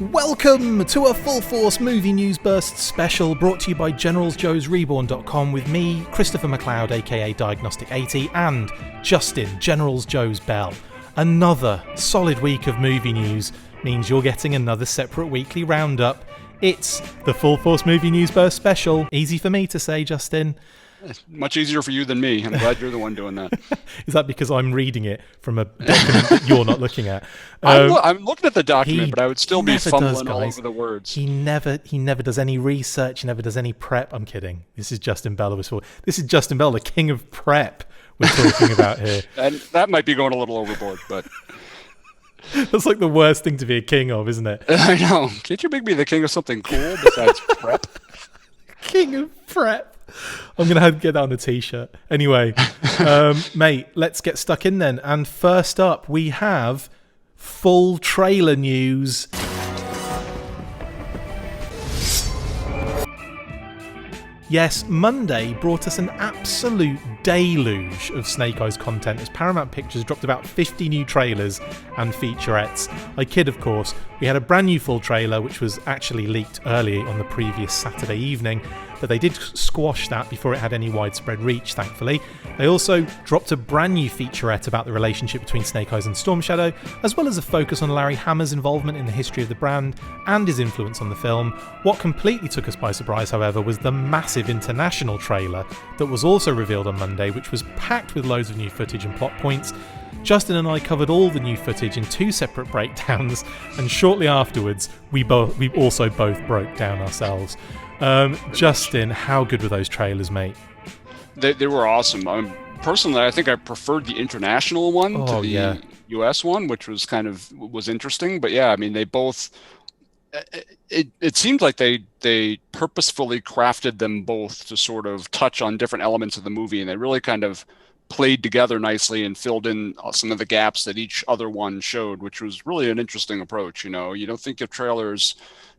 Welcome to a Full Force Movie News Burst special brought to you by GeneralsJoes Reborn.com with me, Christopher McLeod aka Diagnostic80 and Justin Generals Joes Bell. Another solid week of movie news means you're getting another separate weekly roundup. It's the Full Force Movie News Burst special. Easy for me to say, Justin. It's much easier for you than me. I'm glad you're the one doing that. Is that because I'm reading it from a document that you're not looking at? I'm looking at the document, but I would still be fumbling all over the words. He never does any research. He never does any prep. I'm kidding. This is Justin Bell. This is Justin Bell, the king of prep we're talking about here. And that might be going a little overboard, but... That's like the worst thing to be a king of, isn't it? I know. Can't you make me the king of something cool besides prep? King of prep. I'm going to have to get that on a t-shirt. Anyway, mate, let's get stuck in then. And first up, we have full trailer news. Yes, Monday brought us an absolute deluge of Snake Eyes content as Paramount Pictures dropped about 50 new trailers and featurettes. I kid, of course. We had a brand new full trailer, which was actually leaked early on the previous Saturday evening, but they did squash that before it had any widespread reach, thankfully. They also dropped a brand new featurette about the relationship between Snake Eyes and Storm Shadow, as well as a focus on Larry Hammer's involvement in the history of the brand and his influence on the film. What completely took us by surprise, however, was the massive international trailer that was also revealed on Monday, which was packed with loads of new footage and plot points. Justin and I covered all the new footage in two separate breakdowns, and shortly afterwards, we also both broke down ourselves. Justin, how good were those trailers, mate? They were awesome. Personally, I think I preferred the international one to the US one, which was was interesting. But yeah, I mean, they both... It seemed like they purposefully crafted them both to sort of touch on different elements of the movie, and they really kind of played together nicely and filled in some of the gaps that each other one showed, which was really an interesting approach. You know, you don't think of trailers...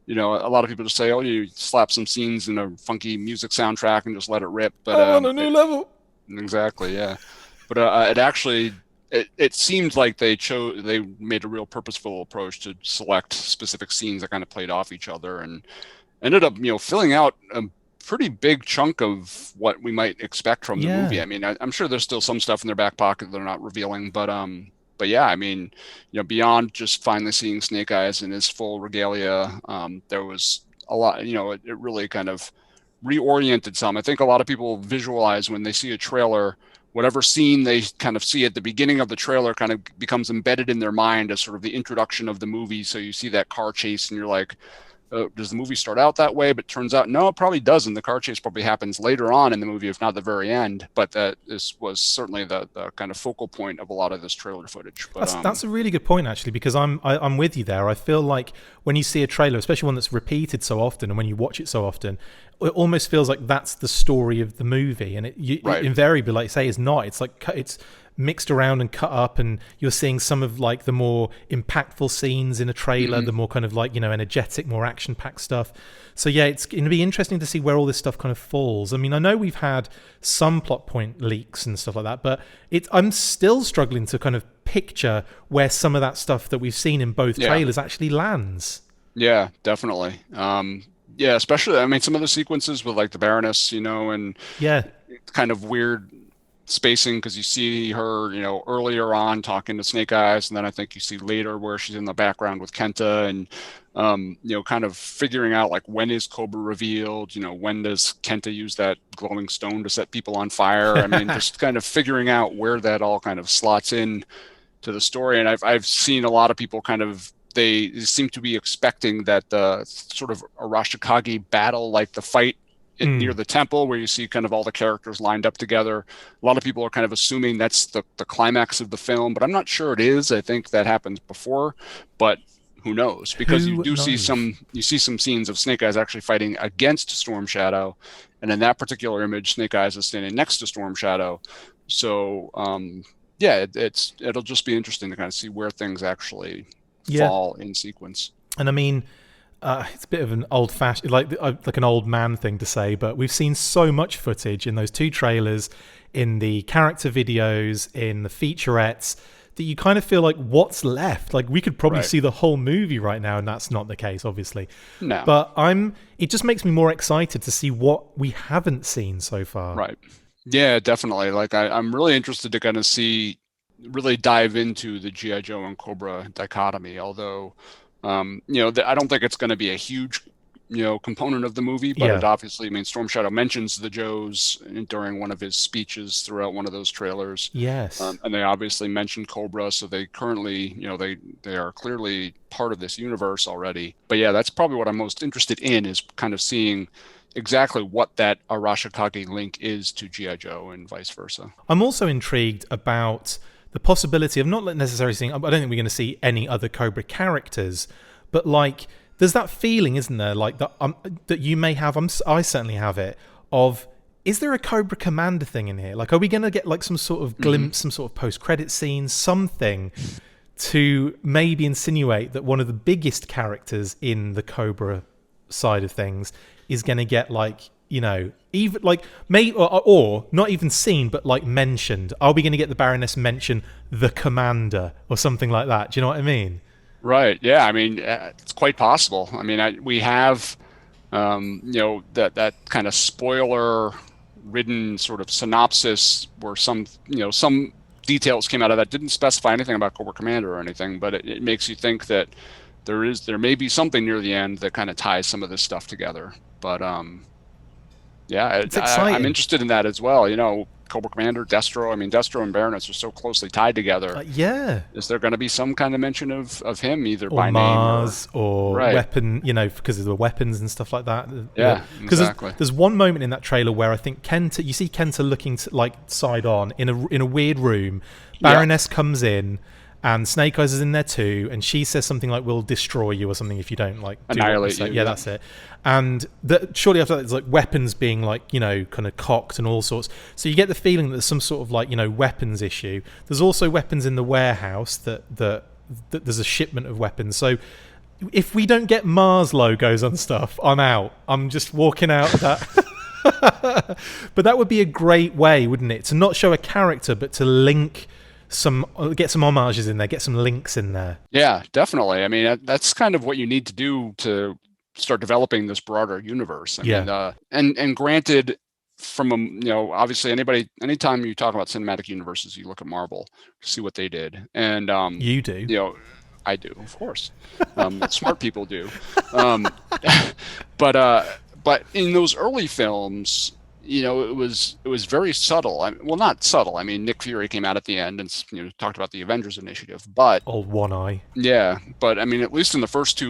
You know, a lot of people just say, "Oh, you slap some scenes in a funky music soundtrack and just let it rip." But on a new level. Exactly, yeah. But it seemed like they made a real purposeful approach to select specific scenes that kind of played off each other and ended up, filling out a pretty big chunk of what we might expect from the movie. I mean, I'm sure there's still some stuff in their back pocket that they're not revealing, but yeah, I mean, beyond just finally seeing Snake Eyes in his full regalia, there was a lot, it really kind of reoriented some. I think a lot of people visualize when they see a trailer, whatever scene they kind of see at the beginning of the trailer kind of becomes embedded in their mind as sort of the introduction of the movie. So you see that car chase and you're like, does the movie start out that way? But it turns out, no, it probably doesn't. The car chase probably happens later on in the movie, if not the very end. But this was certainly the kind of focal point of a lot of this trailer footage. But, that's a really good point, actually, because I'm with you there. I feel like when you see a trailer, especially one that's repeated so often, and when you watch it so often, it almost feels like that's the story of the movie. And it invariably, like you say, is not. It's like it's mixed around and cut up, and you're seeing some of like the more impactful scenes in a trailer, the more kind of like, energetic, more action-packed stuff. So yeah, it's going to be interesting to see where all this stuff kind of falls. I mean, I know we've had some plot point leaks and stuff like that, but I'm still struggling to kind of picture where some of that stuff that we've seen in both trailers actually lands. Yeah, definitely. Yeah, especially, I mean, some of the sequences with like the Baroness, and kind of weird spacing, because you see her, earlier on talking to Snake Eyes, and then I think you see later where she's in the background with Kenta, and kind of figuring out like when is Cobra revealed, when does Kenta use that glowing stone to set people on fire? I mean, just kind of figuring out where that all kind of slots in to the story. And I've seen a lot of people kind of, they seem to be expecting that the sort of Arashikage battle, like the fight near the temple where you see kind of all the characters lined up together. A lot of people are kind of assuming that's the climax of the film, but I'm not sure it is. I think that happens before, but who knows? Because see some scenes of Snake Eyes actually fighting against Storm Shadow, and in that particular image, Snake Eyes is standing next to Storm Shadow. So it'll just be interesting to kind of see where things actually fall in sequence. And I mean, it's a bit of an old-fashioned, like an old man thing to say, but we've seen so much footage in those two trailers, in the character videos, in the featurettes, that you kind of feel like, what's left? Like, we could probably see the whole movie right now, and that's not the case, obviously. No. But it just makes me more excited to see what we haven't seen so far. Right. Yeah, definitely. Like, I'm really interested to kind of really dive into the G.I. Joe and Cobra dichotomy, although, I don't think it's going to be a huge component of the movie, but it obviously, I mean, Storm Shadow mentions the Joes during one of his speeches throughout one of those trailers. Yes. And they obviously mentioned Cobra, so they currently, they are clearly part of this universe already. But yeah, that's probably what I'm most interested in, is kind of seeing exactly what that Arashikage link is to G.I. Joe and vice versa. I'm also intrigued about the possibility of not necessarily seeing, I don't think we're going to see any other Cobra characters, but like, there's that feeling, isn't there, like that you may have, I certainly have it, of, is there a Cobra Commander thing in here? Like, are we going to get like some sort of glimpse, some sort of post-credit scene, something to maybe insinuate that one of the biggest characters in the Cobra side of things is going to get like, even like maybe or not even seen, but like mentioned? Are we going to get the Baroness mention the Commander or something like that? Do you know what I mean? Right. Yeah. I mean, it's quite possible. I mean, we have, that kind of spoiler-ridden sort of synopsis where some details came out of that. Didn't specify anything about Cobra Commander or anything, but it makes you think that there may be something near the end that kind of ties some of this stuff together. But yeah, it's exciting. I'm interested in that as well. Cobra Commander, Destro. I mean, Destro and Baroness are so closely tied together. Yeah. Is there going to be some kind of mention of him, either or by Mars name or weapon, because of the weapons and stuff like that? Yeah, exactly. There's one moment in that trailer where I think you see Kenta looking like side on in a weird room. Baroness comes in, and Snake Eyes is in there too, and she says something like, "We'll destroy you" or something if you don't like annihilate you. Yeah, that's it. And shortly after that, there's like weapons being like kind of cocked and all sorts. So you get the feeling that there's some sort of like weapons issue. There's also weapons in the warehouse that there's a shipment of weapons. So if we don't get Mars logos on stuff, I'm out. I'm just walking out of that. But that would be a great way, wouldn't it, to not show a character but to link get some homages in there, get some links in there. Yeah, definitely. I mean, that's kind of what you need to do to start developing this broader universe. I mean, and granted, from obviously anytime you talk about cinematic universes, you look at Marvel, see what they did, and you do. I do, of course. Smart people do. But in those early films, it was very subtle. Well, not subtle. I mean, Nick Fury came out at the end and talked about the Avengers Initiative, but old One Eye. Yeah, but I mean, at least in the first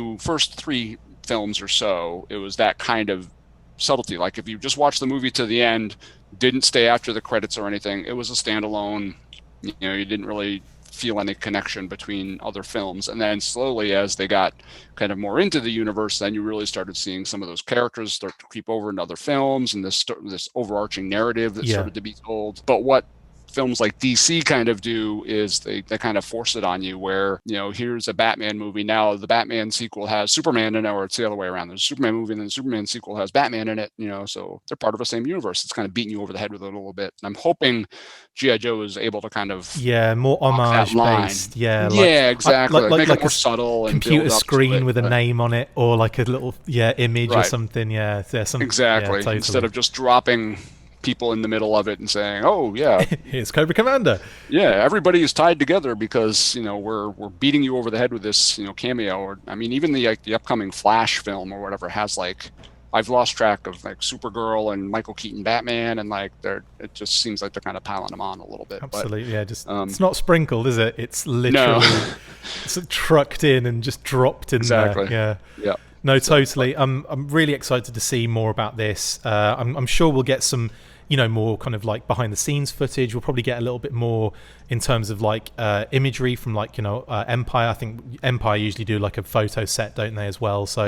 three films or so, it was that kind of subtlety. Like, if you just watch the movie to the end, didn't stay after the credits or anything, it was a standalone. You didn't really feel any connection between other films. And then slowly, as they got kind of more into the universe, then you really started seeing some of those characters start to creep over into other films, and this overarching narrative that started to be told. But what films like DC kind of do is they kind of force it on you, where here's a Batman movie, now the Batman sequel has Superman in it, or it's the other way around. There's a Superman movie and then the Superman sequel has Batman in it, so they're part of the same universe. It's kind of beating you over the head with it a little bit. And I'm hoping G.I. Joe is able to kind of more homage based. Exactly. Like make it more subtle and computer screen with a name on it, or like a little image or something. Exactly. Totally. Instead of just dropping people in the middle of it and saying, "Oh yeah, here's Cobra Commander." Yeah, everybody is tied together because we're beating you over the head with this cameo. Or I mean, even the upcoming Flash film or whatever has like, I've lost track of like Supergirl and Michael Keaton Batman, and like it just seems like they're kind of piling them on a little bit. Absolutely, but, it's not sprinkled, is it? It's literally it's trucked in and just dropped in there. Yeah. No, totally. I'm really excited to see more about this. I'm sure we'll get some, more kind of like behind the scenes footage. We'll probably get a little bit more in terms of like imagery from like Empire. I think Empire usually do like a photo set, don't they, as well? So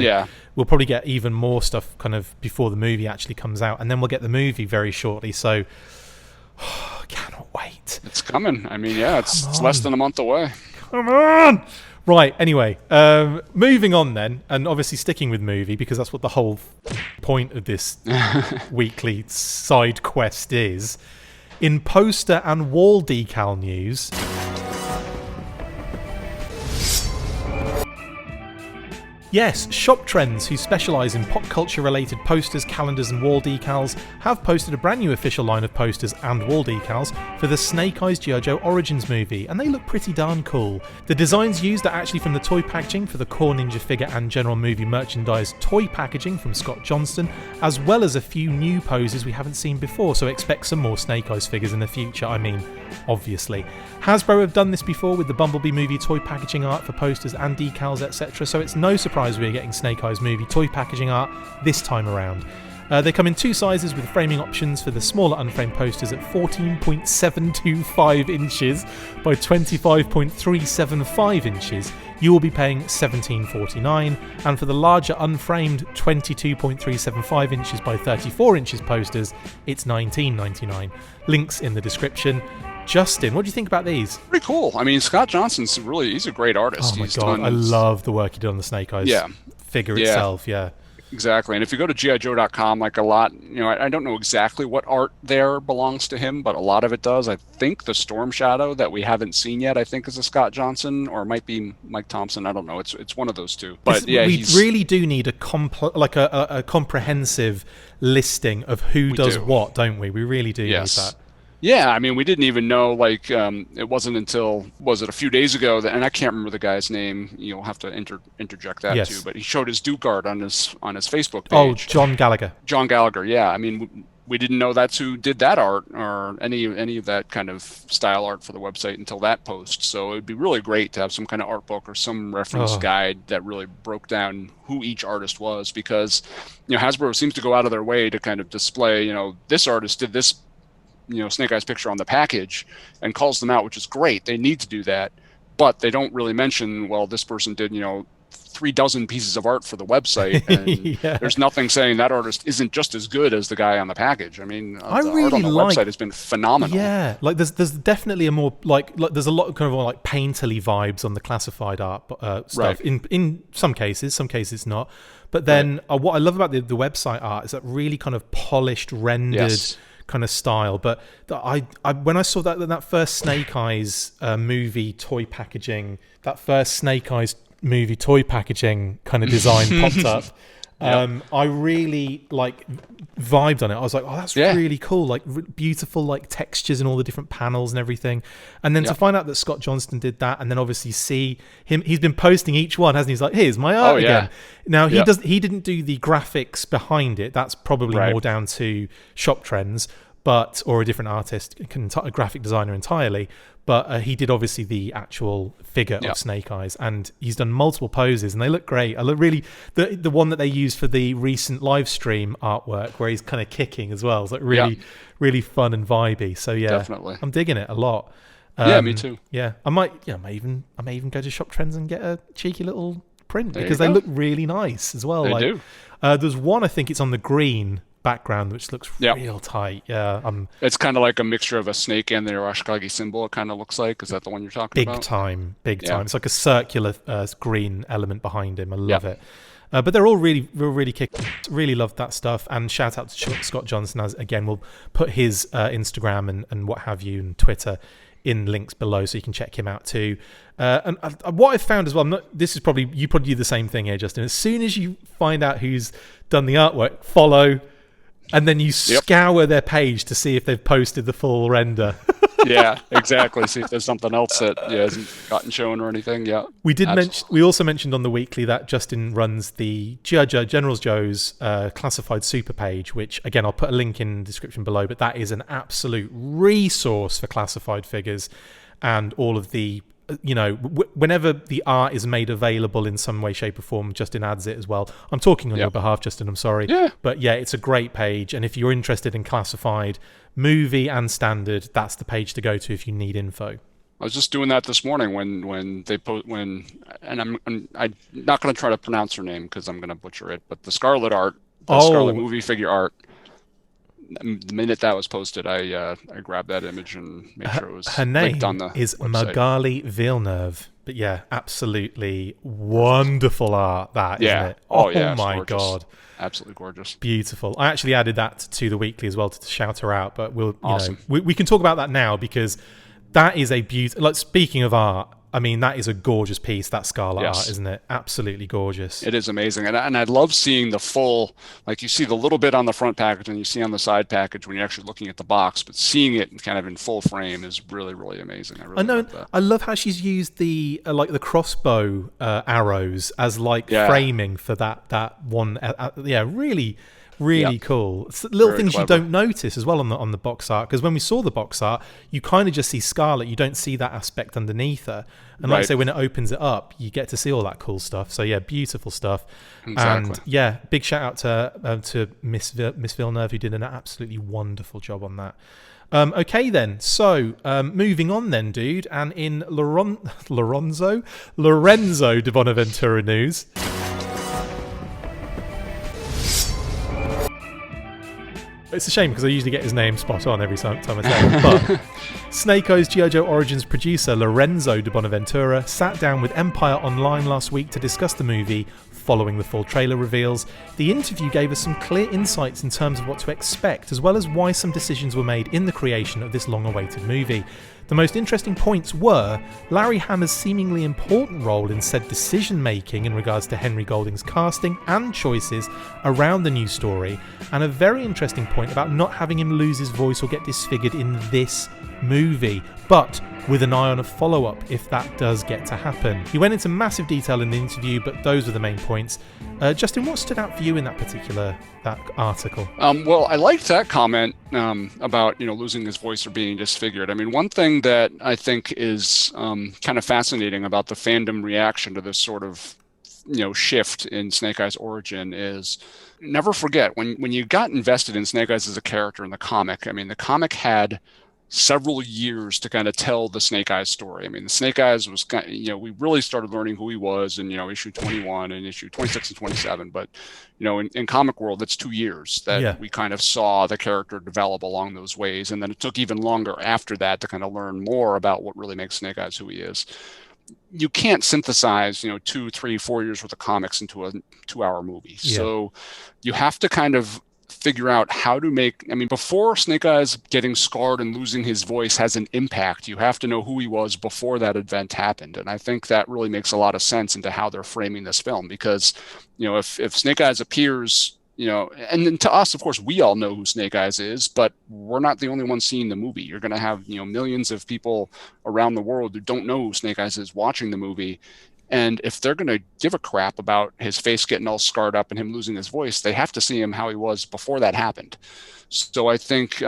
we'll probably get even more stuff kind of before the movie actually comes out, and then we'll get the movie very shortly. So cannot wait. It's coming. I mean, it's less than a month away. Come on. Right, anyway, moving on then, and obviously sticking with movie, because that's what the whole point of this weekly side quest is. In poster and wall decal news, Yes, Shop Trends, who specialise in pop culture related posters, calendars and wall decals, have posted a brand new official line of posters and wall decals for the Snake Eyes G.I. Joe Origins movie, and they look pretty darn cool. The designs used are actually from the toy packaging for the core Ninja figure and general movie merchandise toy packaging from Scott Johnston, as well as a few new poses we haven't seen before, so expect some more Snake Eyes figures in the future, obviously. Hasbro have done this before with the Bumblebee movie toy packaging art for posters and decals, etc., so it's no surprise we're getting Snake Eyes movie toy packaging art this time around. They come in two sizes with framing options for the smaller unframed posters at 14.725 inches by 25.375 inches. You will be paying $17.49, and for the larger unframed 22.375 inches by 34 inches posters, it's $19.99. Links in the description. Justin, what do you think about these? Pretty cool. Scott Johnston's he's a great artist. Oh my God, I love the work he did on the Snake Eyes figure itself, Exactly. And if you go to GIJoe.com, a lot, I don't know exactly what art there belongs to him, but a lot of it does. I think the Storm Shadow that we haven't seen yet, I think is a Scott Johnston, or it might be Mike Thompson. I don't know. It's one of those two. But we really do need a comprehensive listing of who does what, don't we? We really do need that. Yeah, we didn't even know, it wasn't until, was it a few days ago, and I can't remember the guy's name, you'll have to interject that too, but he showed his Duke art on his Facebook page. Oh, John Gallagher. John Gallagher, yeah. We didn't know that's who did that art, or any of that kind of style art for the website until that post, so it'd be really great to have some kind of art book or some reference guide that really broke down who each artist was, because, Hasbro seems to go out of their way to kind of display, this artist did this Snake Eyes picture on the package and calls them out, which is great. They need to do that, but they don't really mention, well, this person did 3 dozen pieces of art for the website, and there's nothing saying that artist isn't just as good as the guy on the package. The art on the website has been phenomenal. Yeah, there's definitely a more there's a lot of kind of more painterly vibes on the classified art stuff. Right. In some cases not. But then what I love about the website art is that really kind of polished, rendered kind of style. But I when I saw that first Snake Eyes movie toy packaging, kind of design popped up, I really vibed on it. I was like, oh, that's really cool, beautiful textures and all the different panels and everything. And then to find out that Scott Johnston did that, and then obviously see him, he's been posting each one, hasn't he? He's like, here's my art again. Now he didn't do the graphics behind it. That's probably more down to Shop Trends, or a different artist, a graphic designer entirely. But he did obviously the actual figure of Snake Eyes, and he's done multiple poses, and they look great. I look really the one that they used for the recent live stream artwork, where he's kind of kicking as well. It's really fun and vibey. So definitely, I'm digging it a lot. Me too. Yeah, I may even go to Shop Trends and get a cheeky little print, because they look really nice as well. They do. There's one, I think it's on the green background, which looks real tight. It's kind of like a mixture of a snake and the Arashikage symbol. It kind of looks like. Is that the one you're talking about? Big time. It's like a circular green element behind him. I love it. But they're all really kicking. Really love that stuff. And shout out to Scott Johnston, as again, we'll put his Instagram and what have you, and Twitter in links below, so you can check him out too. And what I've found as well, you probably do the same thing here, Justin. As soon as you find out who's done the artwork, follow, and then you scour their page to see if they've posted the full render. Yeah, exactly. See if there's something else that hasn't gotten shown or anything. Yeah, we also mentioned on the weekly that Justin runs the GeneralsJoes classified super page, which again I'll put a link in the description below. But that is an absolute resource for classified figures, and all of the whenever the art is made available in some way, shape or form, Justin adds it as well. I'm talking on your behalf, Justin, I'm sorry. But it's a great page, and if you're interested in classified movie and standard, that's the page to go to if you need info. I was just doing that this morning when they and I'm not going to try to pronounce her name because I'm going to butcher it, but the Scarlet art, Scarlet movie figure art, the minute that was posted, I grabbed that image and made sure it was linked on the website. Her name is Magali Villeneuve. But absolutely wonderful art, isn't it? Oh my God. Absolutely gorgeous. Beautiful. I actually added that to the weekly as well to shout her out, but we can talk about that now, because that is a beautiful, speaking of art, I mean, that is a gorgeous piece, that Scarlet Yes. art, isn't it? Absolutely gorgeous. It is amazing. And I love seeing the full, like you see the little bit on the front package and you see on the side package when you're actually looking at the box, but seeing it kind of in full frame is really, really amazing. I know. like that. I love how she's used the like the crossbow arrows as like framing for that one. Really cool. It's little Very things clever. you don't notice as well on the box art, because when we saw the box art, you kind of just see Scarlet. You don't see that aspect underneath her. And like I say, when it opens it up, you get to see all that cool stuff. So yeah, beautiful stuff. Exactly. And yeah, big shout out to Miss Villeneuve, who did an absolutely wonderful job on that. Okay then, so moving on then, dude, and in Lorenzo de Bonaventura news. It's a shame because I usually get his name spot on every time I say it. But Snake Eyes G.I. Joe Origins producer Lorenzo de Bonaventura sat down with Empire Online last week to discuss the movie following the full trailer reveals. The interview gave us some clear insights in terms of what to expect, as well as why some decisions were made in the creation of this long-awaited movie. The most interesting points were Larry Hama's seemingly important role in said decision-making in regards to Henry Golding's casting and choices around the new story, and a very interesting point about not having him lose his voice or get disfigured in this movie, but with an eye on a follow-up if that does get to happen. He went into massive detail in the interview, but those were the main points. Justin, what stood out for you in that article? Well, I liked that comment about losing his voice or being disfigured. I mean, one thing that I think is kind of fascinating about the fandom reaction to this sort of shift in Snake Eyes' origin is, never forget when you got invested in Snake Eyes as a character in the comic. I mean, the comic had several years to kind of tell the Snake Eyes story. I mean, the Snake Eyes was we really started learning who he was in issue 21 and issue 26 and 27. But in comic world, that's 2 years that we kind of saw the character develop along those ways, and then it took even longer after that to kind of learn more about what really makes Snake Eyes who he is. You can't synthesize 2, 3, 4 years worth of comics into a 2-hour movie. So you have to kind of figure out how to make, before Snake Eyes getting scarred and losing his voice has an impact, you have to know who he was before that event happened. And I think that really makes a lot of sense into how they're framing this film, because if Snake Eyes appears, and then to us, of course, we all know who Snake Eyes is, but we're not the only ones seeing the movie. You're going to have millions of people around the world who don't know who Snake Eyes is watching the movie. And if they're going to give a crap about his face getting all scarred up and him losing his voice, they have to see him how he was before that happened. So I think,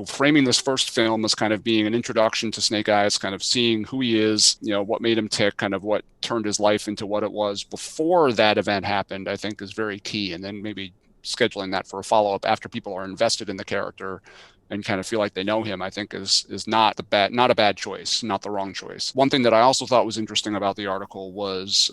framing this first film as kind of being an introduction to Snake Eyes, kind of seeing who he is, what made him tick, kind of what turned his life into what it was before that event happened, I think is very key. And then maybe scheduling that for a follow-up after people are invested in the character and kind of feel like they know him, I think is not a bad choice, not the wrong choice. One thing that I also thought was interesting about the article was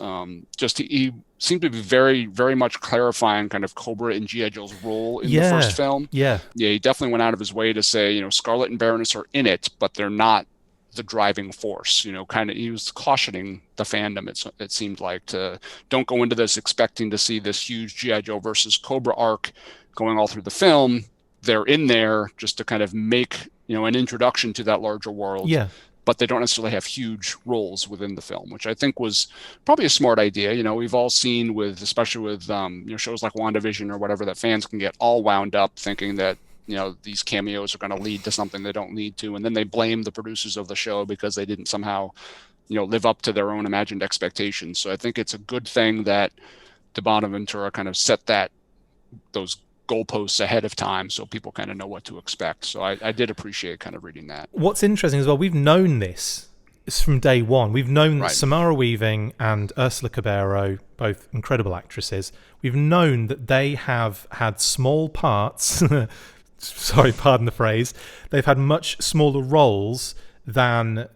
he seemed to be very, very much clarifying kind of Cobra and G.I. Joe's role in the first film. Yeah, he definitely went out of his way to say, Scarlet and Baroness are in it, but they're not the driving force. Kind of he was cautioning the fandom, it seemed like, to don't go into this expecting to see this huge G.I. Joe versus Cobra arc going all through the film. They're in there just to kind of make, an introduction to that larger world. Yeah. But they don't necessarily have huge roles within the film, which I think was probably a smart idea. We've all seen especially with shows like WandaVision or whatever, that fans can get all wound up thinking that, these cameos are going to lead to something they don't need to. And then they blame the producers of the show because they didn't somehow, live up to their own imagined expectations. So I think it's a good thing that de Bonaventura kind of set those goalposts ahead of time so people kind of know what to expect. So I did appreciate kind of reading that. What's interesting as well, we've known this from day one. We've known that Samara Weaving and Ursula Cabero, both incredible actresses, we've known that they have had small parts, sorry, pardon the phrase, they've had much smaller roles than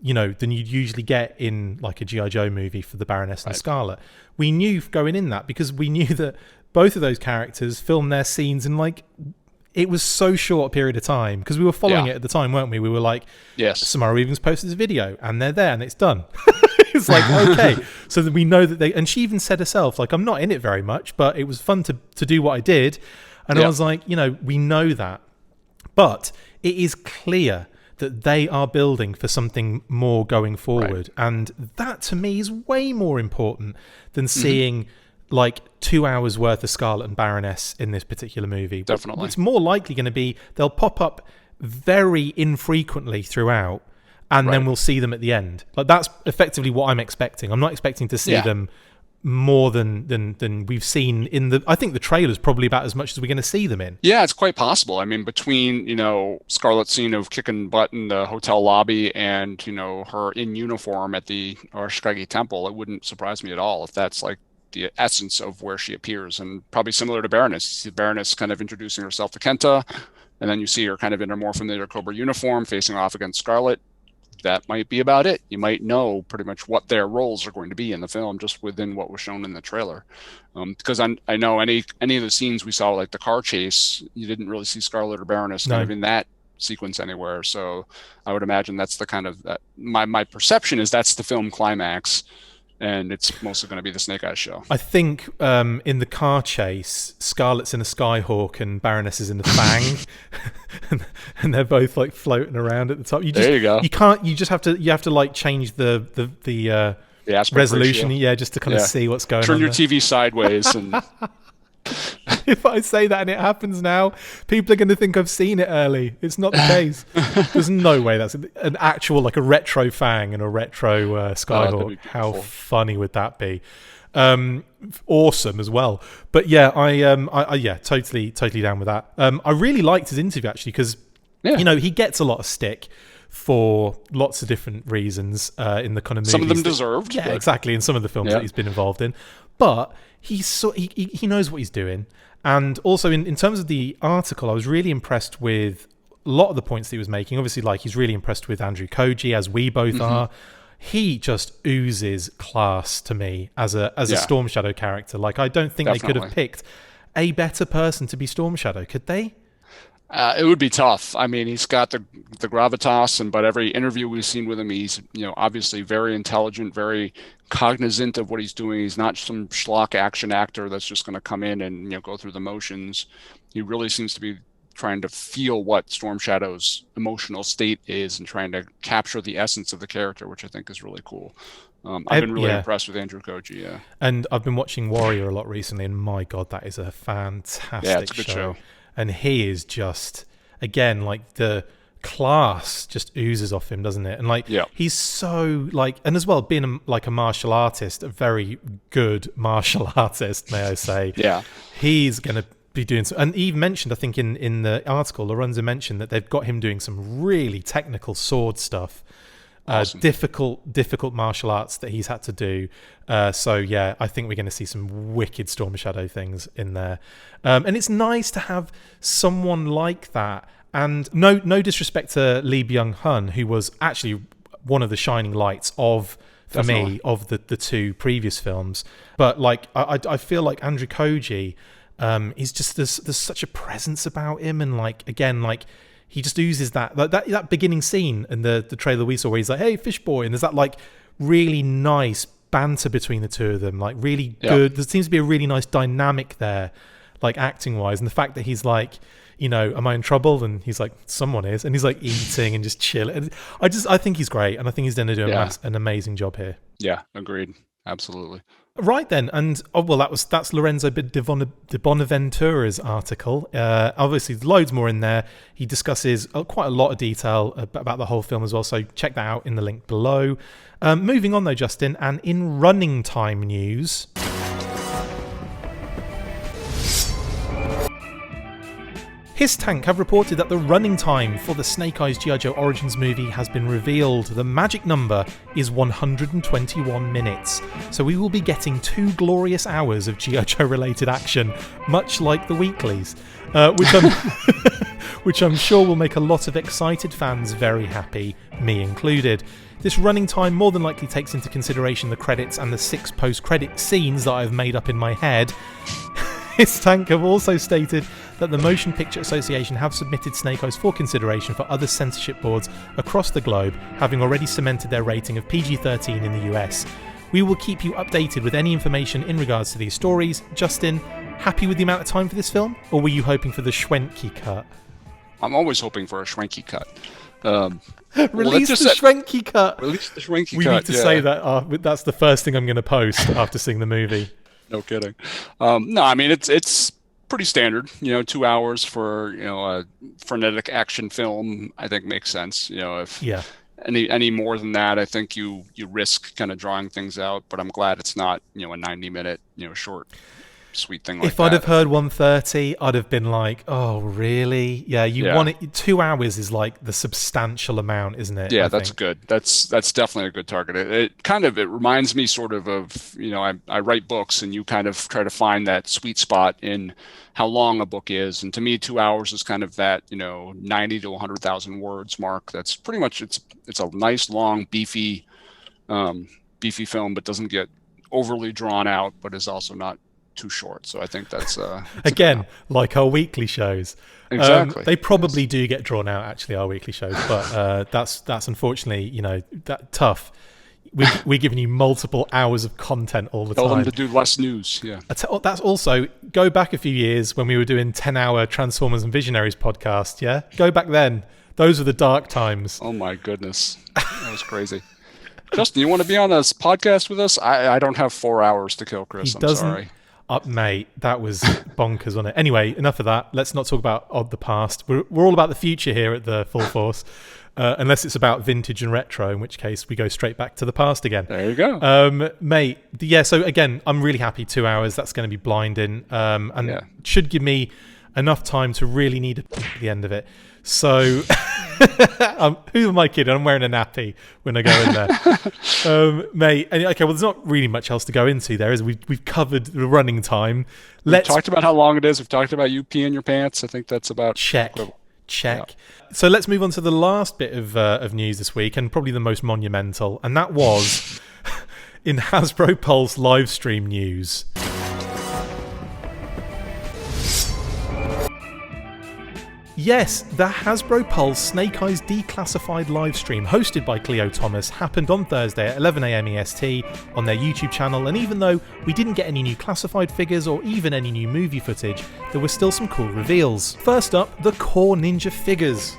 you'd usually get in like a G.I. Joe movie for the Baroness and Scarlet. We knew going in that because we knew that both of those characters filmed their scenes in it was so short a period of time, because we were following it at the time, weren't we? We were like, yes, Samara Weaving's posted this video and they're there and it's done. It's like, okay. So that we know that and she even said herself, like, I'm not in it very much, but it was fun to do what I did. And I was like, we know that. But it is clear that they are building for something more going forward. Right. And that to me is way more important than seeing like 2 hours worth of Scarlet and Baroness in this particular movie. Definitely. It's more likely going to be they'll pop up very infrequently throughout, and then we'll see them at the end. Like that's effectively what I'm expecting. I'm not expecting to see them more than we've seen in the. I think the trailer's probably about as much as we're going to see them in. Yeah, it's quite possible. I mean, between Scarlett's scene of kicking butt in the hotel lobby and her in uniform at the Arashikage Temple, it wouldn't surprise me at all if that's like the essence of where she appears, and probably similar to Baroness. You see Baroness kind of introducing herself to Kenta, and then you see her kind of in her more familiar Cobra uniform facing off against Scarlet. That might be about it. You might know pretty much what their roles are going to be in the film just within what was shown in the trailer. Because I know any of the scenes we saw, like the car chase, you didn't really see Scarlet or Baroness kind of in that sequence anywhere. So I would imagine that's the kind of my perception is that's the film climax. And it's mostly going to be the Snake Eyes show. I think in the car chase, Scarlet's in a Skyhawk and Baroness is in a Fang, and they're both like floating around at the top. There you go. You can't. You just have to like change the resolution, ratio. Just to kind of see what's going on. Turn your TV sideways and. If I say that and it happens now, people are going to think I've seen it early. It's not the case. There's no way that's an actual, like a retro Fang and a retro Skyhawk. How funny would that be? Awesome as well. But yeah, I totally down with that. I really liked his interview actually because he gets a lot of stick for lots of different reasons in the kind of movies. Some of them deserved. Yeah, exactly. In some of the films that he's been involved in. But he knows what he's doing. And also in terms of the article, I was really impressed with a lot of the points that he was making. Obviously, like he's really impressed with Andrew Koji, as we both are. He just oozes class to me as a Storm Shadow character. Like I don't think they could have picked a better person to be Storm Shadow, could they? It would be tough. I mean, he's got the gravitas, but every interview we've seen with him, he's obviously very intelligent, very cognizant of what he's doing. He's not some schlock action actor that's just going to come in and go through the motions. He really seems to be trying to feel what Storm Shadow's emotional state is and trying to capture the essence of the character, which I think is really cool. I've been really impressed with Andrew Koji. Yeah, and I've been watching Warrior a lot recently, and my God, that is a fantastic it's a good show. And he is just, again, like the class just oozes off him, doesn't it? And like, he's so like, and as well, being a martial artist, a very good martial artist, may I say. He's going to be doing some, and he mentioned, I think in the article, Lorenzo mentioned that they've got him doing some really technical sword stuff. Awesome. Difficult martial arts that he's had to do. So yeah, I think we're going to see some wicked Storm Shadow things in there. And it's nice to have someone like that. And no disrespect to Lee Byung-hun, who was actually one of the shining lights of the two previous films. But like, I feel like Andrew Koji is just there's such a presence about him, and like again like. He just oozes that beginning scene in the trailer we saw where he's like, "Hey, fish boy," and there's that like really nice banter between the two of them, like really good. There seems to be a really nice dynamic there, like acting wise, and the fact that he's like, am I in trouble? And he's like, someone is, and he's like eating and just chilling. I think he's great, and I think he's going to do an amazing job here. Yeah, agreed. Absolutely. Right then, and that's Lorenzo de Bonaventura's article. Obviously, loads more in there. He discusses quite a lot of detail about the whole film as well, so check that out in the link below. Moving on though, Justin, and in running time news... HISSTANK have reported that the running time for the Snake Eyes G.I. Joe Origins movie has been revealed. The magic number is 121 minutes. So we will be getting 2 glorious hours of G.I. Joe related action, much like the weeklies, which I'm sure will make a lot of excited fans very happy, me included. This running time more than likely takes into consideration the credits and the 6 post-credit scenes that I've made up in my head. HISSTANK have also stated that the Motion Picture Association have submitted Snake Eyes for consideration for other censorship boards across the globe, having already cemented their rating of PG-13 in the US. We will keep you updated with any information in regards to these stories. Justin, happy with the amount of time for this film, or were you hoping for the Schwenke cut? I'm always hoping for a Schwenke cut. Release the Shrinky cut. Release the Shrinky cut. We need to say that. That's the first thing I'm going to post after seeing the movie. No kidding. No, I mean it's pretty standard. 2 hours for a frenetic action film, I think makes sense. If any more than that, I think you risk kind of drawing things out. But I'm glad it's not a 90-minute short, sweet thing like that. If I'd have heard 130, I'd have been like, oh really? Yeah, want it. 2 hours is like the substantial amount, isn't it? Yeah, that's good. That's definitely a good target. It reminds me sort of I write books, and you kind of try to find that sweet spot in how long a book is, and to me 2 hours is kind of that 90 to 100,000 words mark. That's pretty much it's a nice long beefy film, but doesn't get overly drawn out, but is also not too short. So I think that's again like our weekly shows. Exactly. They probably do get drawn out, actually, our weekly shows, but that's unfortunately that tough. We're giving you multiple hours of content all the time. Tell them to do less news. Yeah. That's also, go back a few years when we were doing 10-hour Transformers and Visionaries podcast. Yeah, go back then. Those were the dark times. Oh my goodness, that was crazy. Justin, you want to be on this podcast with us? I don't have 4 hours to kill, Chris. I'm sorry. Mate, that was bonkers on it. Anyway, enough of that. Let's not talk about the past. We're all about the future here at the Full Force, unless it's about vintage and retro, in which case we go straight back to the past again. There you go. Mate, so again, I'm really happy 2 hours. That's going to be blinding, and should give me enough time to really need at the end of it. So, who am I kidding? I'm wearing a nappy when I go in there. Mate, okay, well, there's not really much else to go into there, is we've covered the running time. We've talked about how long it is. We've talked about you peeing your pants. I think that's about... Check. Yeah. So let's move on to the last bit of news this week, and probably the most monumental, and that was in Hasbro Pulse live stream news. Yes, the Hasbro Pulse Snake Eyes Declassified livestream hosted by Cleo Thomas happened on Thursday at 11 AM EST on their YouTube channel, and even though we didn't get any new classified figures or even any new movie footage, there were still some cool reveals. First up, the Core Ninja figures,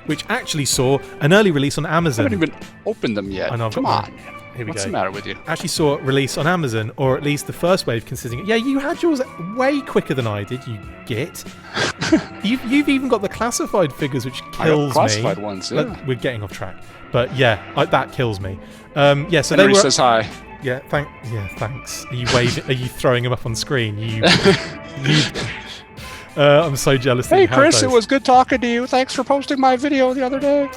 which actually saw an early release on Amazon. I haven't even opened them yet. I know, Come on. Here we What's go. the matter with you? Actually saw it release on Amazon, or at least the first wave consisting... Yeah, you had yours way quicker than I did, you git. You've even got the classified figures, which kills me. Classified ones, yeah. We're getting off track. But yeah, that kills me. So Henry they were... says hi. Yeah, thanks. Are you waving? Are you throwing them up on screen? I'm so jealous that Hey, you have Chris, those. it was good talking to you. Thanks for posting my video the other day.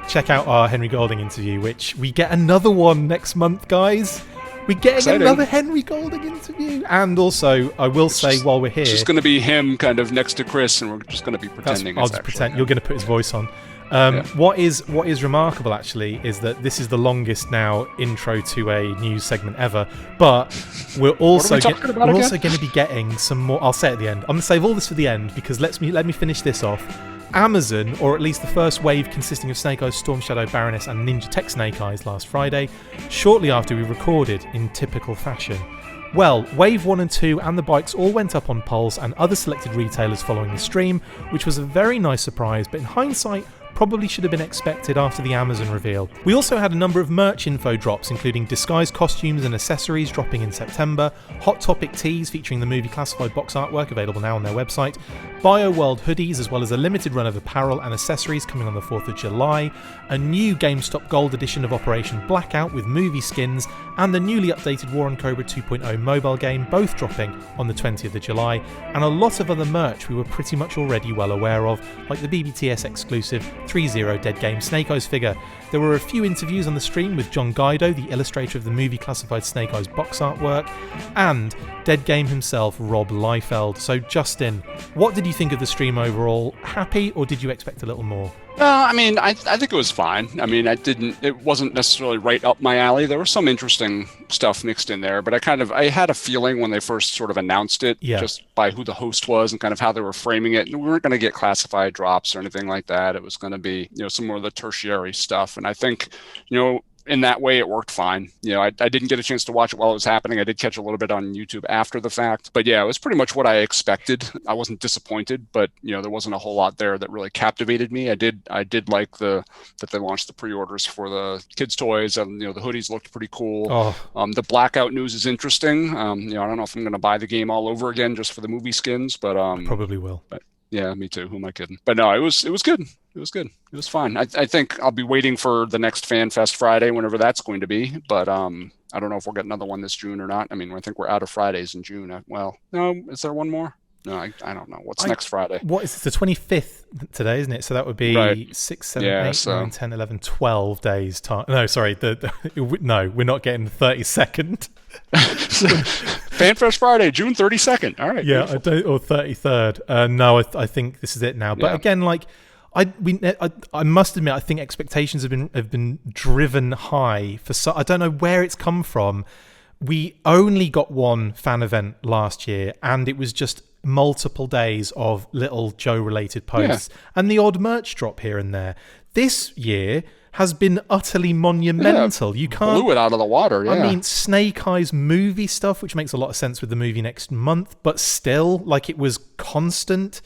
Check out our Henry Golding interview, which we get another one next month, guys. We're getting another Henry Golding interview. And also, I will say while we're here... It's just going to be him kind of next to Chris, and we're just going to be pretending. I'll just pretend. You're going to put his voice on. Yeah. What is remarkable, actually, is that this is the longest now intro to a news segment ever. But we're also going to be getting some more... I'll say it at the end. I'm going to save all this for the end, because let me finish this off. Amazon, or at least the first wave consisting of Snake Eyes, Storm Shadow, Baroness and Ninja Tech Snake Eyes last Friday, shortly after we recorded in typical fashion. Well, Wave 1 and 2 and the bikes all went up on Pulse and other selected retailers following the stream, which was a very nice surprise, but in hindsight, probably should have been expected after the Amazon reveal. We also had a number of merch info drops, including disguise costumes and accessories dropping in September, Hot Topic tees featuring the movie classified box artwork available now on their website, BioWorld hoodies, as well as a limited run of apparel and accessories coming on the 4th of July, a new GameStop Gold edition of Operation Blackout with movie skins, and the newly updated War on Cobra 2.0 mobile game, both dropping on the 20th of July, and a lot of other merch we were pretty much already well aware of, like the BBTS exclusive 3-0 Dead Game Snake Eyes figure. There were a few interviews on the stream with John Guido, the illustrator of the movie classified Snake Eyes box artwork, and Dead Game himself, Rob Liefeld. So Justin, what did you think of the stream overall? Happy, or did you expect a little more? I mean, I think it was fine. I mean, it wasn't necessarily right up my alley. There was some interesting stuff mixed in there, but I had a feeling when they first sort of announced it, just by who the host was and kind of how they were framing it. We weren't going to get classified drops or anything like that. It was going to be, some more of the tertiary stuff. And I think, in that way, it worked fine. You know, I didn't get a chance to watch it while it was happening. I did catch a little bit on YouTube after the fact. But yeah, it was pretty much what I expected. I wasn't disappointed, but you know, there wasn't a whole lot there that really captivated me. I did like that they launched the pre-orders for the kids' toys, and you know, the hoodies looked pretty cool. The Blackout news is interesting. You know, I don't know if I'm going to buy the game all over again just for the movie skins, but I probably will. But yeah, me too. Who am I kidding? But no, it was good. It was good. It was fine. I think I'll be waiting for the next Fan Fest Friday, whenever that's going to be. But I don't know if we'll get another one this June or not. I mean, I think we're out of Fridays in June. Well, no, is there one more? No, I don't know. What's next Friday? What is it? The 25th today, isn't it? So that would be 6, 7, 8, 9, 10, 11, 12 days time. No, sorry. No, we're not getting the 32nd. FanFest Friday, June 32nd. All right. Yeah, or 33rd. No, I think this is it now. But again, like I must admit, I think expectations have been driven high for. I don't know where it's come from. We only got one fan event last year, and it was just multiple days of little Joe-related posts and the odd merch drop here and there. This year has been utterly monumental. You can't blew it out of the water. Yeah. I mean, Snake Eyes movie stuff, which makes a lot of sense with the movie next month, but still, like, it was constant.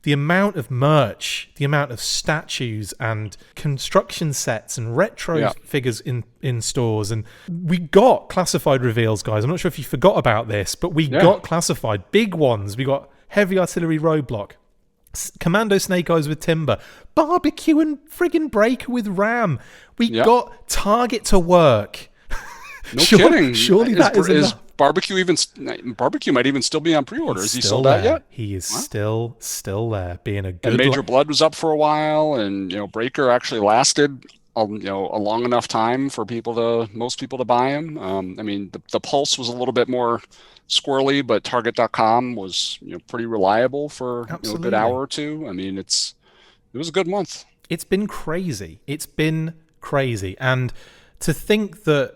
The amount of merch, the amount of statues and construction sets and retro figures in stores. And we got classified reveals, guys. I'm not sure if you forgot about this, but we got classified. Big ones. We got Heavy Artillery Roadblock, Commando Snake Eyes with Timber, Barbecue and friggin' Breaker with Ram. We got Target to work. No kidding. Surely that is enough. Barbecue might even still be on pre-order. Is he sold out yet? He is still there, being a good. And Major Blood was up for a while, and you know, Breaker actually lasted a long enough time for most people to buy him. I mean, the Pulse was a little bit more squirrely, but Target.com was pretty reliable for a good hour or two. I mean, it was a good month. It's been crazy. And to think that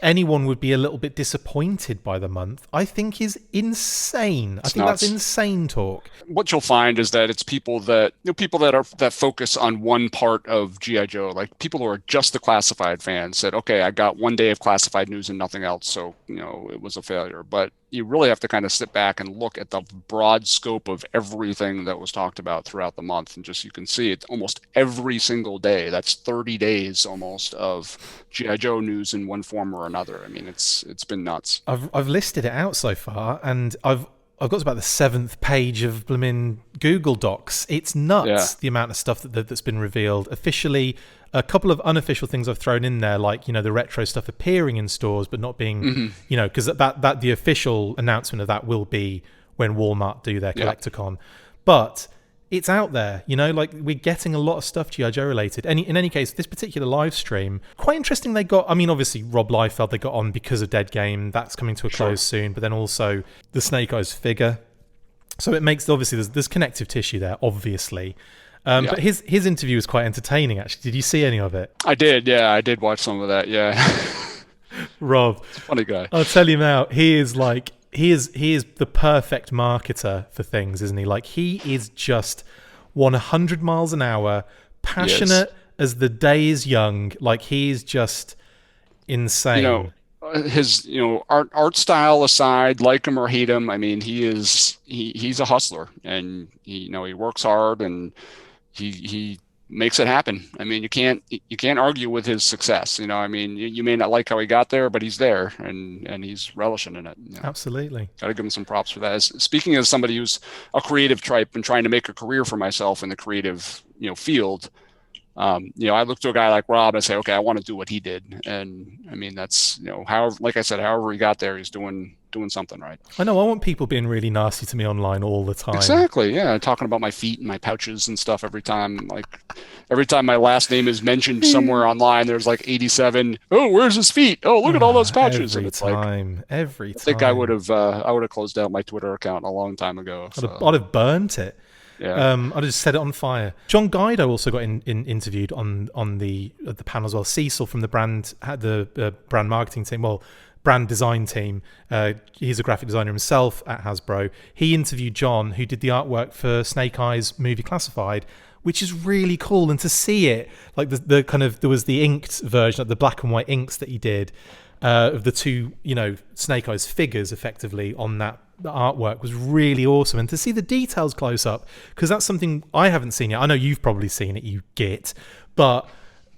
anyone would be a little bit disappointed by the month, I think is insane. I think that's insane talk. What you'll find is that it's people that focus on one part of G.I. Joe, like people who are just the classified fans said, okay, I got one day of classified news and nothing else, so it was a failure. But you really have to kind of sit back and look at the broad scope of everything that was talked about throughout the month, and you can see it almost every single day. That's 30 days almost of G.I. Joe news in one form or another. I mean, it's been nuts. I've listed it out so far, and I've got to about the 7th page of blimmin' Google Docs. It's nuts, the amount of stuff that's been revealed officially. A couple of unofficial things I've thrown in there, like the retro stuff appearing in stores but not being, because that the official announcement of that will be when Walmart do their Collecticon. But it's out there, like we're getting a lot of stuff G.I. Joe related. In any case, this particular live stream, quite interesting. They got, I mean, obviously Rob Liefeld they got on because of Dead Game. That's coming to a close soon. But then also the Snake Eyes figure. So it makes, obviously, there's connective tissue there, obviously. But his interview was quite entertaining, actually. Did you see any of it? I did, yeah. I did watch some of that, yeah. Rob. He's a funny guy. I'll tell you now, he is the perfect marketer for things, isn't he? Like, he is just 100 miles an hour, passionate as the day is young. Like, he is just insane. His art style aside, like him or hate him, I mean, he's a hustler, and he works hard, and he makes it happen. I mean, you can't argue with his success. I mean, you may not like how he got there, but he's there, and he's relishing in it. Absolutely. Got to give him some props for that. Speaking as somebody who's a creative type and trying to make a career for myself in the creative field, I look to a guy like Rob and I say, okay, I want to do what he did. And I mean, that's, however, like I said, however he got there, he's doing something right. I know. I want people being really nasty to me online all the time. Exactly. Yeah. Talking about my feet and my pouches and stuff every time. Like every time my last name is mentioned somewhere online, there's like 87. Oh, where's his feet? Oh, look at all those pouches. Every time. I think I would have closed down my Twitter account a long time ago. I'd have burnt it. Yeah. I'd just set it on fire. John Guido also got interviewed on the panel as well. Cecil from the brand marketing team. Well, brand design team. He's a graphic designer himself at Hasbro. He interviewed John, who did the artwork for Snake Eyes Movie Classified, which is really cool. And to see it, like the kind of, there was the inked version, like the black and white inks that he did of the two, Snake Eyes figures effectively on that artwork was really awesome. And to see the details close up, because that's something I haven't seen yet. I know you've probably seen it, you git, but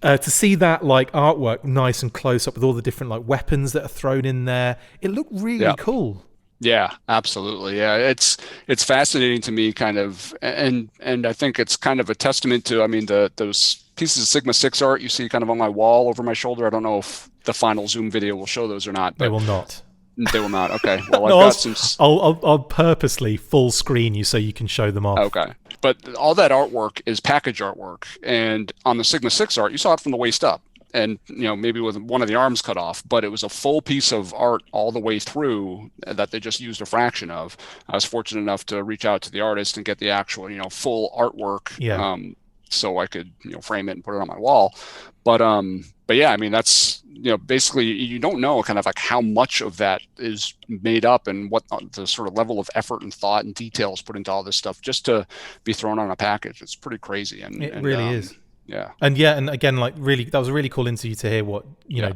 to see that like artwork nice and close up with all the different like weapons that are thrown in there, it looked really cool. Yeah, absolutely. Yeah, it's fascinating to me, kind of, and I think it's kind of a testament to, I mean, those pieces of Sigma 6 art you see kind of on my wall over my shoulder. I don't know if the final Zoom video will show those or not. But they will not. They will not. Okay. Well, no, I'll purposely full screen you so you can show them off. Okay. But all that artwork is package artwork, and on the Sigma 6 art, you saw it from the waist up. And, maybe with one of the arms cut off, but it was a full piece of art all the way through that they just used a fraction of. I was fortunate enough to reach out to the artist and get the actual, full artwork. Yeah. So I could, frame it and put it on my wall. But yeah, I mean, that's, basically you don't know kind of like how much of that is made up and what the sort of level of effort and thought and details put into all this stuff just to be thrown on a package. It's pretty crazy. And it really is. Yeah. And again, like really, that was a really cool interview to hear what,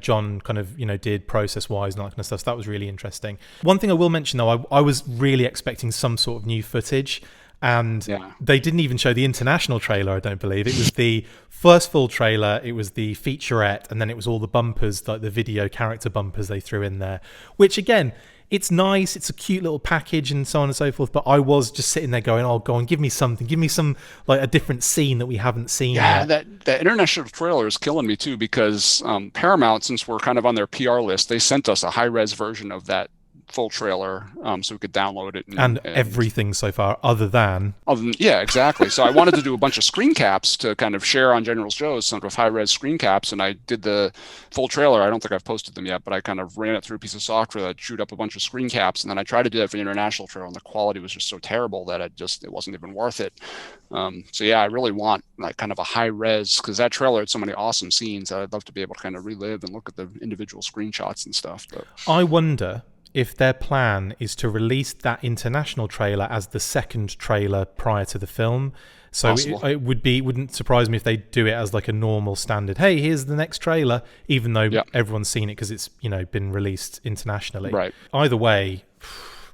John kind of, did process wise and that kind of stuff. So that was really interesting. One thing I will mention though, I was really expecting some sort of new footage, and they didn't even show the international trailer, I don't believe. It was the first full trailer, it was the featurette, and then it was all the bumpers, like the video character bumpers they threw in there, which again, it's nice, it's a cute little package and so on and so forth, but I was just sitting there going, oh, go on, give me something, give me some, like a different scene that we haven't seen yet. That international trailer is killing me too, because Paramount, since we're kind of on their PR list, they sent us a high-res version of that full trailer so we could download it and everything so far other than yeah, exactly. So I wanted to do a bunch of screen caps to kind of share on GeneralsJoes, some of high-res screen caps, and I did the full trailer. I don't think I've posted them yet, but I kind of ran it through a piece of software that chewed up a bunch of screen caps, and then I tried to do that for the international trailer, and the quality was just so terrible that it wasn't even worth it. So yeah, I really want like kind of a high-res, because that trailer had so many awesome scenes that I'd love to be able to kind of relive and look at the individual screenshots and stuff. But I wonder if their plan is to release that international trailer as the second trailer prior to the film. So it wouldn't surprise me if they do it as like a normal standard, hey, here's the next trailer, even though everyone's seen it because it's, been released internationally. Right. Either way,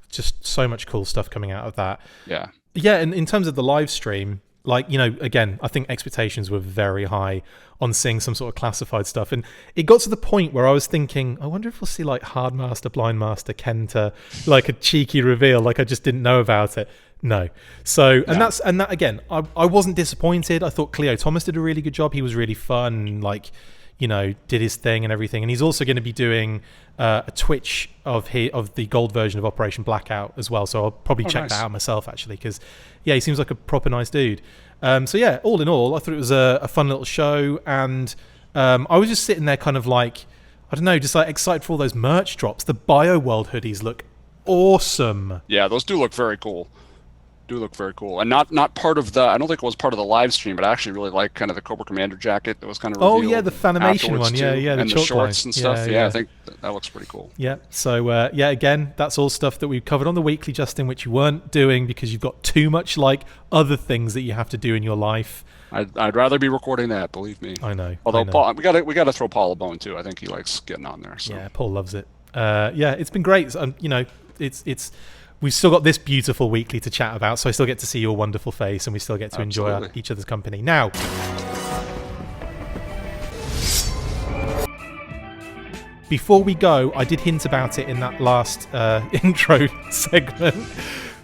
just so much cool stuff coming out of that. Yeah. Yeah, and in terms of the live stream, like, again, I think expectations were very high on seeing some sort of classified stuff. And it got to the point where I was thinking, I wonder if we'll see like Hardmaster, Blindmaster, Kenta, like a cheeky reveal, like I just didn't know about it. No. So, and that again, I wasn't disappointed. I thought Cleo Thomas did a really good job. He was really fun, like, did his thing and everything. And he's also going to be doing a Twitch of the gold version of Operation Blackout as well. So I'll probably check that out myself, actually, because, yeah, he seems like a proper nice dude. So, yeah, all in all, I thought it was a fun little show. And I was just sitting there kind of like, I don't know, just like excited for all those merch drops. The BioWorld hoodies look awesome. Yeah, those do look very cool. And not part of the, I don't think it was part of the live stream, but I actually really like kind of the Cobra Commander jacket that was kind of revealed. Oh yeah, the Funimation one, yeah, and the shorts and stuff. Yeah, I think that looks pretty cool. Yeah, so again, that's all stuff that we've covered on the weekly, Justin, which you weren't doing because you've got too much like other things that you have to do in your life. I'd rather be recording that, believe me. I know. Although Paul, we got to throw Paul a bone too. I think he likes getting on there. So. Yeah, Paul loves it. Yeah, it's been great. It's. We've still got this beautiful weekly to chat about, so I still get to see your wonderful face and we still get to enjoy each other's company. Now, before we go, I did hint about it in that last intro segment,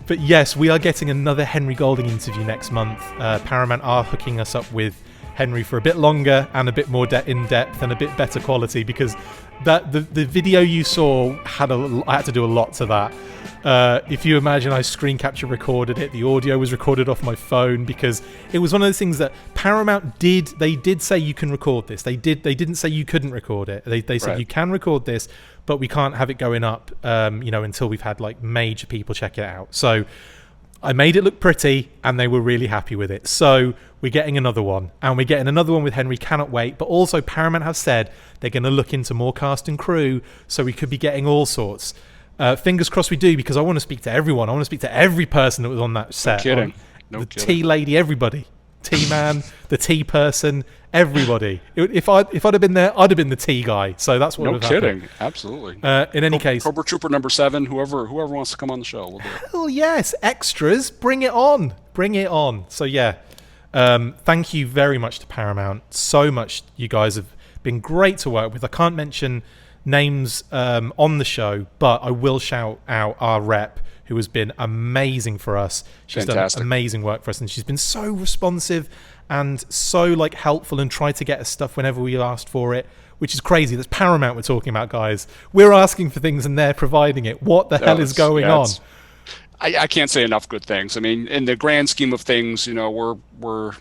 but yes, we are getting another Henry Golding interview next month. Paramount are hooking us up with Henry for a bit longer and a bit more in-depth and a bit better quality, because the video you saw I had to do a lot to that. If you imagine I screen capture recorded it, the audio was recorded off my phone, because it was one of those things that Paramount did say you can record this. They didn't say you couldn't record it. They said you can record this, but we can't have it going up until we've had like major people check it out. So I made it look pretty, and they were really happy with it. So we're getting another one, and we're getting another one with Henry Cannot Wait. But also Paramount have said they're going to look into more cast and crew, so we could be getting all sorts. Fingers crossed we do, because I want to speak to everyone. I want to speak to every person that was on that set. No kidding. The tea lady, everybody. Tea man, the tea person, everybody. If I'd have been there, I'd have been the tea guy. So that's what. No kidding. Absolutely. In any case, Cobra Trooper number 7. Whoever wants to come on the show, we'll do it. Hell yes, extras. Bring it on. Bring it on. So yeah, thank you very much to Paramount. So much. You guys have been great to work with. I can't mention names on the show, but I will shout out our rep, who has been amazing for us. She's Fantastic. done amazing work for us, and she's been so responsive and so helpful, and tried to get us stuff whenever we asked for it, which is crazy. That's Paramount we're talking about, guys. We're asking for things and they're providing it. What the hell is going on? I can't say enough good things. I mean, in the grand scheme of things, we're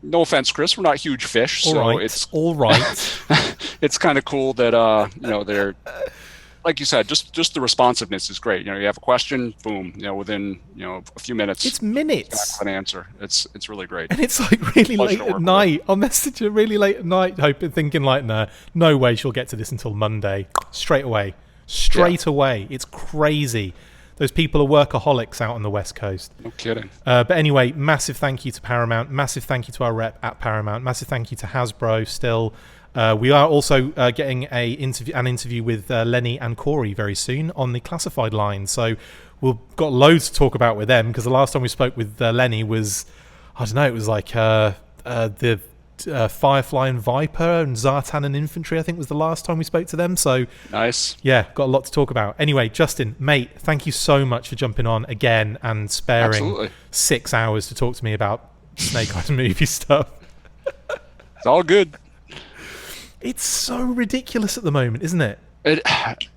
no offense, Chris, we're not huge fish, it's all right. It's kind of cool that they're, like you said, just the responsiveness is great. You have a question, boom, within a few minutes. It's minutes. An answer. It's really great. And it's really late at night. I'll message her really late at night, thinking nah, no way she'll get to this until Monday. Straight away. It's crazy. Those people are workaholics out on the West Coast. No kidding. But anyway, massive thank you to Paramount. Massive thank you to our rep at Paramount. Massive thank you to Hasbro still. We are also getting an interview with Lenny and Corey very soon on the classified line. So we've got loads to talk about with them, because the last time we spoke with Lenny was, I don't know, it was the Firefly and Viper and Zartan and Infantry, I think was the last time we spoke to them. So nice. Yeah, got a lot to talk about. Anyway, Justin, mate, thank you so much for jumping on again and sparing 6 hours to talk to me about Snake Eyes movie stuff. It's all good. It's so ridiculous at the moment, isn't it?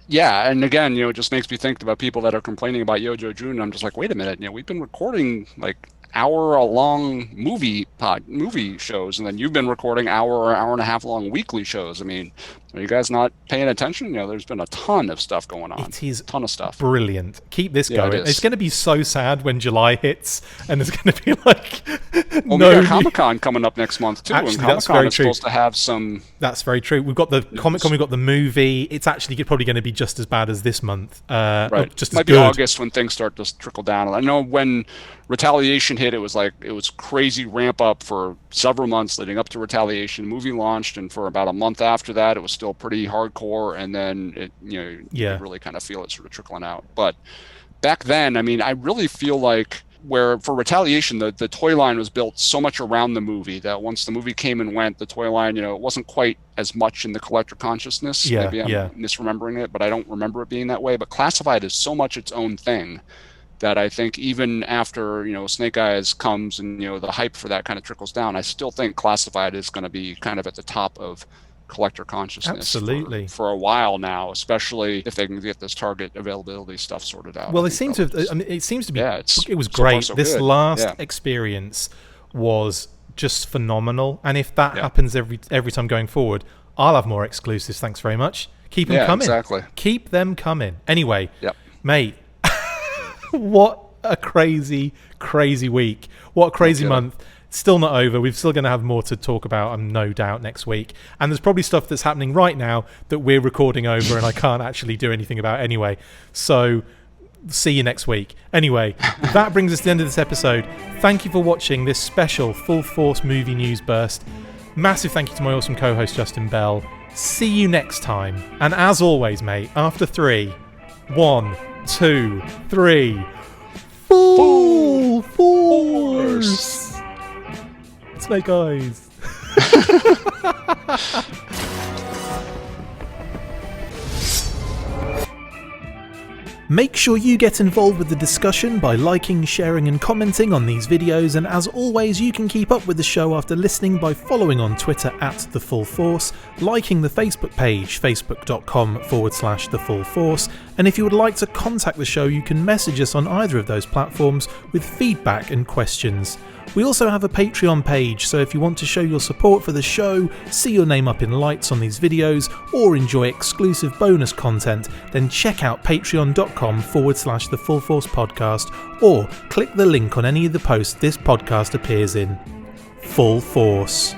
Yeah, and again, it just makes me think about people that are complaining about Yojo June. I'm just like, wait a minute, we've been recording hour-long movie shows, and then you've been recording hour or hour and a half long weekly shows. I mean, are you guys not paying attention? There's been a ton of stuff going on. It is a ton of stuff. Brilliant. Keep this going. It's going to be so sad when July hits, and it's going to be like we got Comic-Con coming up next month too. Actually, and Comic-Con is supposed to have some. That's very true. We've got the Comic-Con, we've got the movie. It's actually probably going to be just as bad as this month. Right. Just might be August when things start to trickle down. I know when Retaliation hit, it was crazy ramp up for several months leading up to Retaliation. The movie launched, and for about a month after that, it was still pretty hardcore, and then you really kind of feel it sort of trickling out. But back then, I mean, I really feel like where for Retaliation, the toy line was built so much around the movie that once the movie came and went, the toy line, it wasn't quite as much in the collector consciousness. Maybe I'm misremembering it, but I don't remember it being that way. But Classified is so much its own thing that I think even after Snake Eyes comes and the hype for that kind of trickles down, I still think Classified is going to be kind of at the top of collector consciousness. Absolutely. For a while now, especially if they can get this Target availability stuff sorted out. Well, it seems to be. Yeah, it was great. So this good. last experience was just phenomenal, and if that happens every time going forward, I'll have more exclusives. Thanks very much. Keep them coming. Exactly. Keep them coming. Anyway, mate. What a crazy week. What a crazy month. Still not over. We're still going to have more to talk about, no doubt, next week. And there's probably stuff that's happening right now that we're recording over and I can't actually do anything about anyway. So see you next week. Anyway, that brings us to the end of this episode. Thank you for watching this special Full Force movie news burst. Massive thank you to my awesome co-host Justin Bell. See you next time. And as always, mate, after 3, 1, 2, 3. Full Force! Snake Eyes. Make sure you get involved with the discussion by liking, sharing and commenting on these videos, and as always you can keep up with the show after listening by following on Twitter @TheFullForce, liking the Facebook page facebook.com/TheFullForce, and if you would like to contact the show you can message us on either of those platforms with feedback and questions. We also have a Patreon page, so if you want to show your support for the show, see your name up in lights on these videos, or enjoy exclusive bonus content, then check out patreon.com/The Full Force Podcast, or click the link on any of the posts this podcast appears in. Full Force.